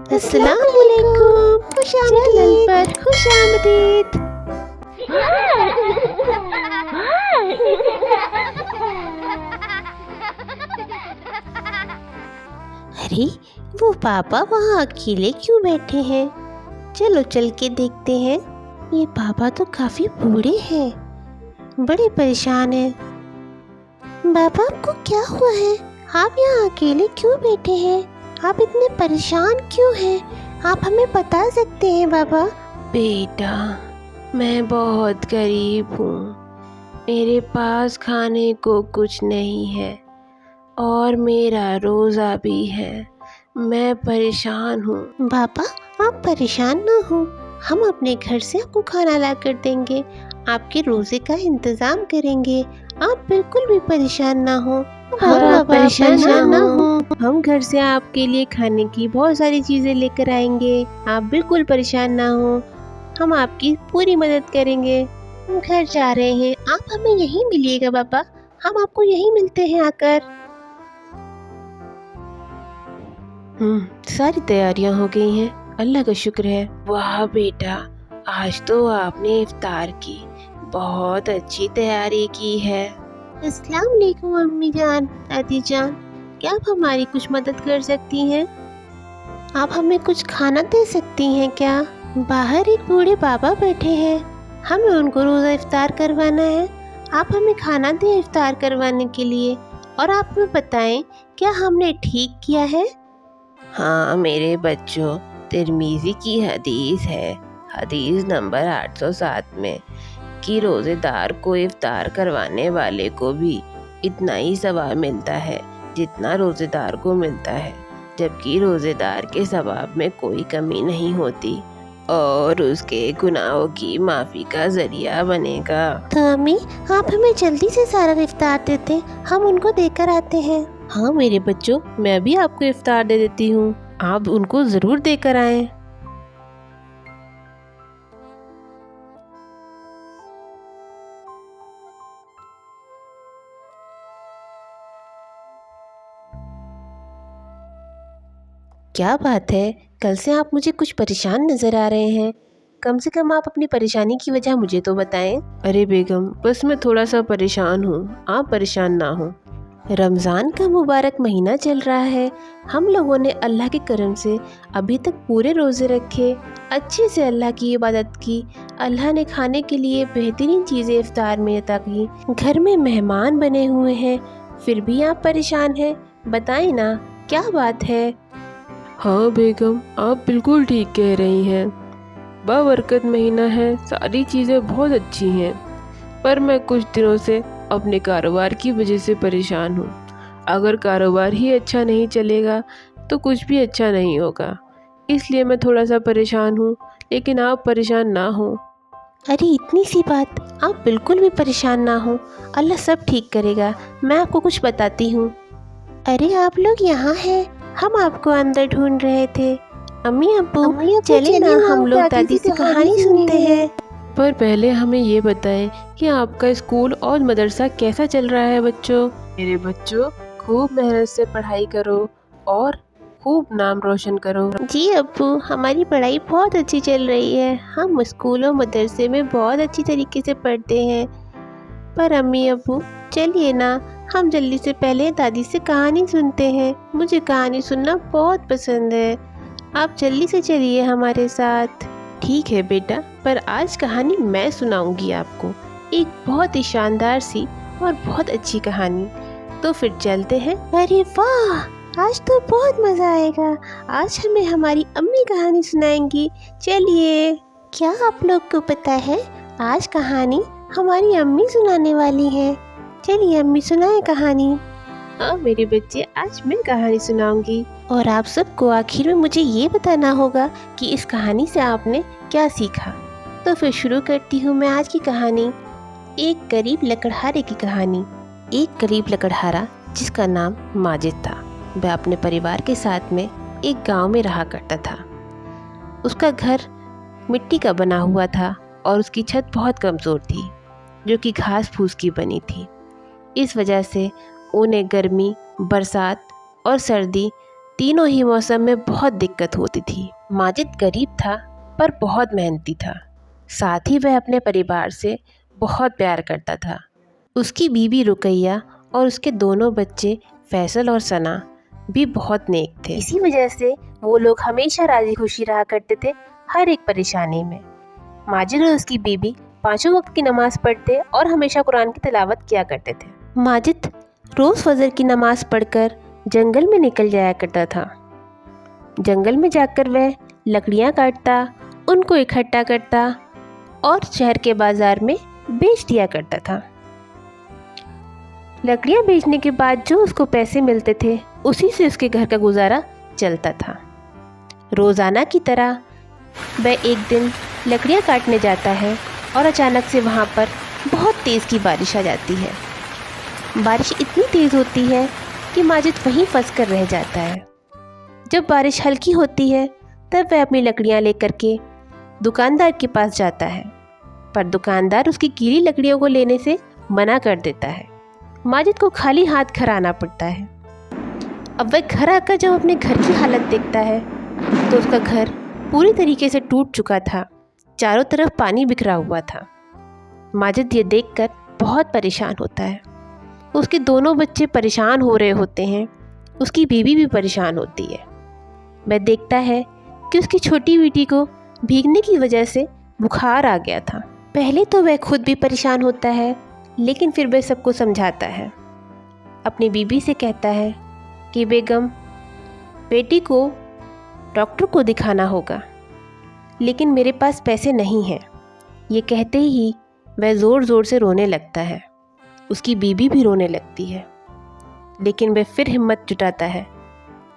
السلام علیکم، چینل پر خوش آمدید۔ ارے وہ پاپا وہاں اکیلے کیوں بیٹھے ہیں؟ چلو چل کے دیکھتے ہیں۔ یہ پاپا تو کافی بوڑھے ہیں، بڑے پریشان ہیں۔ بابا آپ کو کیا ہوا ہے؟ آپ یہاں اکیلے کیوں بیٹھے ہیں؟ آپ اتنے پریشان کیوں ہیں؟ آپ ہمیں بتا سکتے ہیں بابا؟ بیٹا میں بہت غریب ہوں، میرے پاس کھانے کو کچھ نہیں ہے اور میرا روزہ بھی ہے، میں پریشان ہوں۔ بابا آپ پریشان نہ ہوں، ہم اپنے گھر سے آپ کو کھانا لا کر دیں گے، آپ کے روزے کا انتظام کریں گے، آپ بالکل بھی پریشان نہ ہوں۔ آپ پریشان نہ ہوں، ہم گھر سے آپ کے لیے کھانے کی بہت ساری چیزیں لے کر آئیں گے، آپ بالکل پریشان نہ ہوں، ہم آپ کی پوری مدد کریں گے۔ ہم گھر جا رہے ہیں، آپ ہمیں یہیں ملیے گا بابا، ہم آپ کو یہیں ملتے ہیں آ کر۔ ساری تیاریاں ہو گئی ہیں، اللہ کا شکر ہے۔ واہ بیٹا، آج تو آپ نے افطار کی بہت اچھی تیاری کی ہے۔ السلام علیکم امی جان، دادی جان، کیا آپ ہماری کچھ مدد کر سکتی ہیں؟ آپ ہمیں کچھ کھانا دے سکتی ہیں کیا؟ باہر ایک بوڑھے بابا بیٹھے ہیں، ہمیں ان کو روزہ افطار کروانا ہے، آپ ہمیں کھانا دیں افطار کروانے کے لیے، اور آپ ہمیں بتائیں کیا ہم نے ٹھیک کیا ہے؟ ہاں میرے بچوں، ترمذی کی حدیث ہے، حدیث نمبر 807 میں، کہ روزے دار کو افطار کروانے والے کو بھی اتنا ہی ثواب ملتا ہے جتنا روزے دار کو ملتا ہے، جبکہ روزے دار کے ثواب میں کوئی کمی نہیں ہوتی اور اس کے گناہوں کی معافی کا ذریعہ بنے گا۔ تو امی آپ ہمیں جلدی سے سارا افطار دیتے، ہم ان کو دے کر آتے ہیں۔ ہاں میرے بچوں، میں بھی آپ کو افطار دے دیتی ہوں، آپ ان کو ضرور دے کر آئیں۔ کیا بات ہے، کل سے آپ مجھے کچھ پریشان نظر آ رہے ہیں، کم سے کم آپ اپنی پریشانی کی وجہ مجھے تو بتائیں۔ ارے بیگم، بس میں تھوڑا سا پریشان ہوں، آپ پریشان نہ ہوں۔ رمضان کا مبارک مہینہ چل رہا ہے، ہم لوگوں نے اللہ کے کرم سے ابھی تک پورے روزے رکھے، اچھے سے اللہ کی عبادت کی، اللہ نے کھانے کے لیے بہترین چیزیں افطار میں عطا کی، گھر میں مہمان بنے ہوئے ہیں، پھر بھی آپ پریشان ہیں، بتائیں نا کیا بات ہے؟ ہاں بیگم، آپ بالکل ٹھیک کہہ رہی ہیں، بابرکت مہینہ ہے، ساری چیزیں بہت اچھی ہیں، پر میں کچھ دنوں سے اپنے کاروبار کی وجہ سے پریشان ہوں۔ اگر کاروبار ہی اچھا نہیں چلے گا تو کچھ بھی اچھا نہیں ہوگا، اس لیے میں تھوڑا سا پریشان ہوں، لیکن آپ پریشان نہ ہوں۔ ارے اتنی سی بات، آپ بالکل بھی پریشان نہ ہوں، اللہ سب ٹھیک کرے گا، میں آپ کو کچھ بتاتی ہوں۔ ارے آپ لوگ یہاں ہیں، ہم آپ کو اندر ڈھونڈ رہے تھے۔ امی ابو چلے نا ہم لوگ دادی سے کہانی سنتے ہیں۔ پر پہلے ہمیں یہ بتائیں کہ آپ کا اسکول اور مدرسہ کیسا چل رہا ہے بچوں؟ میرے بچوں، خوب محنت سے پڑھائی کرو اور خوب نام روشن کرو۔ جی ابو، ہماری پڑھائی بہت اچھی چل رہی ہے، ہم اسکول و مدرسے میں بہت اچھی طریقے سے پڑھتے ہیں۔ پر امی ابو چلیے نا، ہم جلدی سے پہلے دادی سے کہانی سنتے ہیں، مجھے کہانی سننا بہت پسند ہے، آپ جلدی سے چلیے ہمارے ساتھ۔ ٹھیک ہے بیٹا، پر آج کہانی میں سناؤں گی آپ کو، ایک بہت ہی شاندار سی اور بہت اچھی کہانی، تو پھر چلتے ہیں۔ ارے واہ، آج تو بہت مزہ آئے گا، آج ہمیں ہماری امی کہانی سنائیں گی، چلیے۔ کیا آپ لوگ کو پتہ ہے آج کہانی ہماری امی سنانے والی ہیں؟ چلیے امی سنائیں کہانی۔ ہاں میرے بچے، آج میں کہانی سناؤں گی، اور آپ سب کو آخر میں مجھے یہ بتانا ہوگا کہ اس کہانی سے آپ نے کیا سیکھا۔ تو پھر شروع کرتی ہوں میں آج کی کہانی، ایک غریب لکڑہارے کی کہانی۔ ایک غریب لکڑہارا جس کا نام ماجد تھا، وہ اپنے پریوار کے ساتھ میں ایک گاؤں میں رہا کرتا تھا۔ اس کا گھر مٹی کا بنا ہوا تھا اور اس کی چھت بہت کمزور تھی، جو کہ گھاس پھوس کی بنی تھی، اس وجہ سے انہیں گرمی، برسات اور سردی तीनों ही मौसम में बहुत दिक्कत होती थी। माजिद गरीब था पर बहुत मेहनती था। साथ ही वह अपने परिवार से बहुत प्यार करता था। उसकी बीवी रुकैया और उसके दोनों बच्चे फैसल और सना भी बहुत नेक थे। इसी वजह से वो लोग हमेशा राजी खुशी रहा करते थे हर एक परेशानी में। माजिद और उसकी बीवी 5 वक्त की नमाज़ पढ़ते और हमेशा कुरान की तिलावत किया करते थे। माजिद रोज़ फजर की नमाज़ पढ़कर जंगल में निकल जाया करता था। जंगल में जाकर वह लकड़ियाँ काटता, उनको इकट्ठा करता और शहर के बाज़ार में बेच दिया करता था। लकड़ियाँ बेचने के बाद जो उसको पैसे मिलते थे उसी से उसके घर का गुजारा चलता था। रोज़ाना की तरह वह एक दिन लकड़ियाँ काटने जाता है और अचानक से वहाँ पर बहुत तेज़ की बारिश आ जाती है। बारिश इतनी तेज़ होती है कि माजिद वहीं फंस कर रह जाता है। जब बारिश हल्की होती है तब वह अपनी लकड़ियाँ लेकर के दुकानदार के पास जाता है, पर दुकानदार उसकी गीली लकड़ियों को लेने से मना कर देता है। माजिद को खाली हाथ घर आना पड़ता है। अब वह घर आकर जब अपने घर की हालत देखता है तो उसका घर पूरी तरीके से टूट चुका था। चारों तरफ पानी बिखरा हुआ था। माजिद ये देखकर बहुत परेशान होता है। उसके दोनों बच्चे परेशान हो रहे होते हैं, उसकी बीवी भी परेशान होती है। वह देखता है कि उसकी छोटी बेटी को भीगने की वजह से बुखार आ गया था। पहले तो वह खुद भी परेशान होता है, लेकिन फिर वह सबको समझाता है। अपनी बीवी से कहता है कि बेगम, बेटी को डॉक्टर को दिखाना होगा, लेकिन मेरे पास पैसे नहीं हैं। ये कहते ही वह ज़ोर ज़ोर से रोने लगता है। उसकी बीवी भी रोने लगती है, लेकिन वह फिर हिम्मत जुटाता है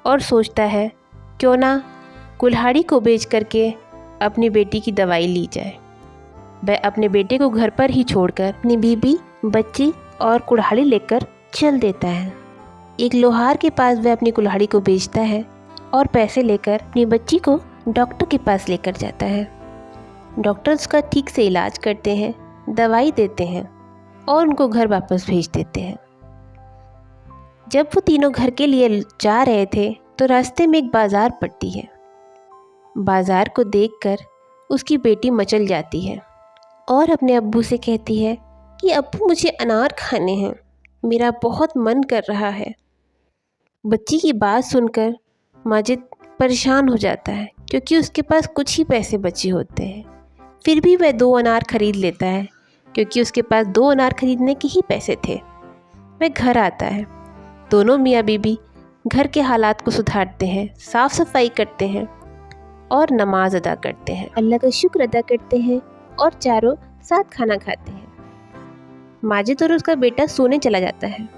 और सोचता है क्यों ना कुल्हाड़ी को बेच करके अपनी बेटी की दवाई ली जाए। वह अपने बेटे को घर पर ही छोड़कर अपनी बीवी, बच्ची और कुल्हाड़ी लेकर चल देता है। एक लोहार के पास वह अपनी कुल्हाड़ी को बेचता है और पैसे लेकर अपनी बच्ची को डॉक्टर के पास लेकर जाता है। डॉक्टर उसका ठीक से इलाज करते हैं, दवाई देते हैं और उनको घर वापस भेज देते हैं। जब वो तीनों घर के लिए जा रहे थे तो रास्ते में एक बाज़ार पड़ती है। बाज़ार को देखकर उसकी बेटी मचल जाती है और अपने अब्बू से कहती है कि अब्बू, मुझे अनार खाने हैं, मेरा बहुत मन कर रहा है। बच्ची की बात सुनकर माजिद परेशान हो जाता है, क्योंकि उसके पास कुछ ही पैसे बचे होते हैं। फिर भी वह 2 अनार खरीद लेता है, क्योंकि उसके पास 2 अनार खरीदने के ही पैसे थे। वह घर आता है। दोनों मियाँ बीबी घर के हालात को सुधारते हैं, साफ़ सफाई करते हैं और नमाज अदा करते हैं, अल्लाह का शुक्र अदा करते हैं और चारों साथ खाना खाते हैं। माजिद और उसका बेटा सोने चला जाता है।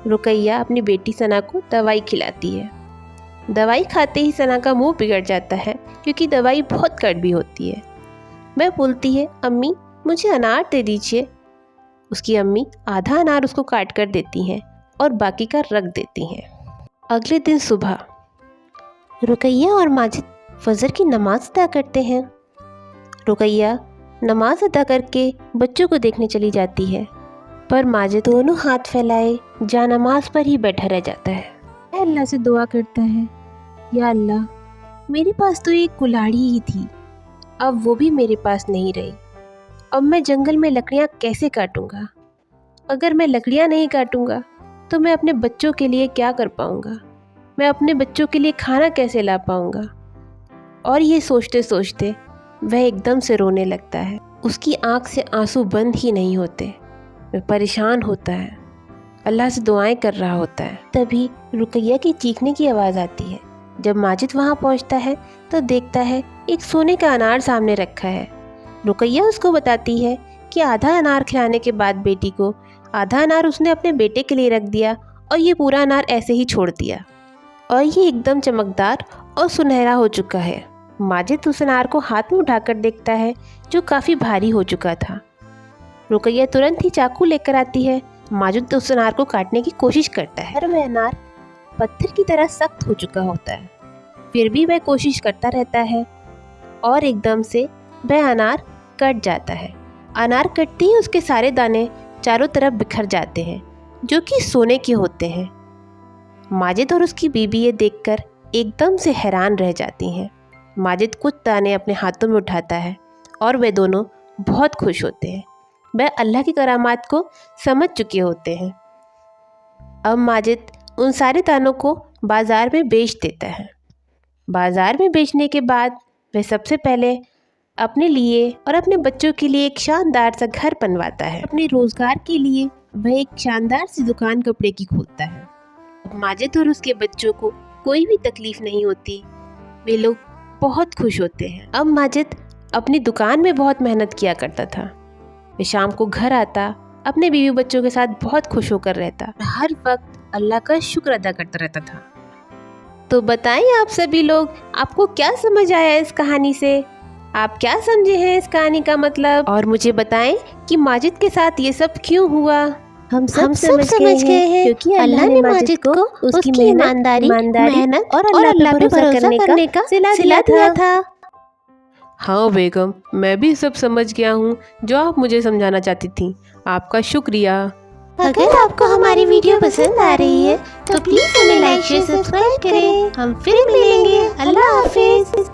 रुकैया अपनी बेटी सना को दवाई खिलाती है। दवाई खाते ही सना का मुंह बिगड़ जाता है, क्योंकि दवाई बहुत कड़वी होती है। वह बोलती है, अम्मी, मुझे अनार दे दीजिए। उसकी अम्मी आधा अनार उसको काट कर देती हैं और बाकी का रख देती हैं। अगले दिन सुबह रुकैया और माजिद फजर की नमाज अदा करते हैं। रुकैया नमाज अदा करके बच्चों को देखने चली जाती है, पर माजिद दोनों हाथ फैलाए जा नमाज पर ही बैठा रह जाता है। वह अल्लाह से दुआ करता है, या अल्लाह, मेरे पास तो एक कुल्हाड़ी ही थी, अब वो भी मेरे पास नहीं रही। अब मैं जंगल में लकड़ियाँ कैसे काटूँगा? अगर मैं लकड़ियाँ नहीं काटूँगा तो मैं अपने बच्चों के लिए क्या कर पाऊँगा? मैं अपने बच्चों के लिए खाना कैसे ला पाऊँगा? और ये सोचते सोचते वह एकदम से रोने लगता है। उसकी आँख से आंसू बंद ही नहीं होते। वह परेशान होता है, अल्लाह से दुआएं कर रहा होता है। तभी रुकैया की चीखने की आवाज़ आती है। जब माजिद वहाँ पहुँचता है तो देखता है एक सोने का अनार सामने रखा है। रुकैया उसको बताती है कि आधा अनार खिलाने के बाद बेटी को आधा अनार उसने अपने बेटे के लिए रख दिया और ये पूरा अनार ऐसे ही छोड़ दिया, और ये एकदम चमकदार और सुनहरा हो चुका है। माजिद उस अनार को हाथ में उठाकर देखता है, जो काफ़ी भारी हो चुका था। रुकैया तुरंत ही चाकू लेकर आती है। माजिद उस अनार को काटने की कोशिश करता है, पर वह अनार पत्थर की तरह सख्त हो चुका होता है। फिर भी वह कोशिश करता रहता है और एकदम से वह अनार कट जाता है। अनार कटते ही उसके सारे दाने चारों तरफ बिखर जाते हैं, जो कि सोने के होते हैं। माजिद और उसकी बीवी ये देखकर एकदम से हैरान रह जाती हैं। माजिद कुछ दाने अपने हाथों में उठाता है और वे दोनों बहुत खुश होते हैं। वह अल्लाह की करामात को समझ चुके होते हैं। अब माजिद उन सारे दानों को बाज़ार में बेच देता है। बाज़ार में बेचने के बाद वह सबसे पहले अपने लिए और अपने बच्चों के लिए एक शानदार सा घर बनवाता है। अपने रोज़गार के लिए वह एक शानदार सी दुकान कपड़े की खोलता है। अब माजिद और उसके बच्चों को कोई भी तकलीफ़ नहीं होती, वे लोग बहुत खुश होते हैं। अब माजिद अपनी दुकान में बहुत मेहनत किया करता था। वह शाम को घर आता, अपने बीवी बच्चों के साथ बहुत खुश होकर रहता, हर वक्त अल्लाह का शुक्र अदा करता रहता था। तो बताएं आप सभी लोग, आपको क्या समझ आया इस कहानी से? आप क्या समझे हैं इस कहानी का मतलब? और मुझे बताएं कि माजिद के साथ ये सब क्यों हुआ? हम सब समझ गए हैं क्योंकि अल्लाह ने माजिद को उसकी ईमानदारी, मेहनत और अल्लाह पे भरोसा करने का सिला दिया था। हाँ बेगम, मैं भी सब समझ गया हूँ जो आप मुझे समझाना चाहती थी। आपका शुक्रिया। अगर आपको हमारी वीडियो पसंद आ रही है तो प्लीज हमें लाइक शेयर सब्सक्राइब करें। हम फिर मिलेंगे। अल्लाह हाफिज।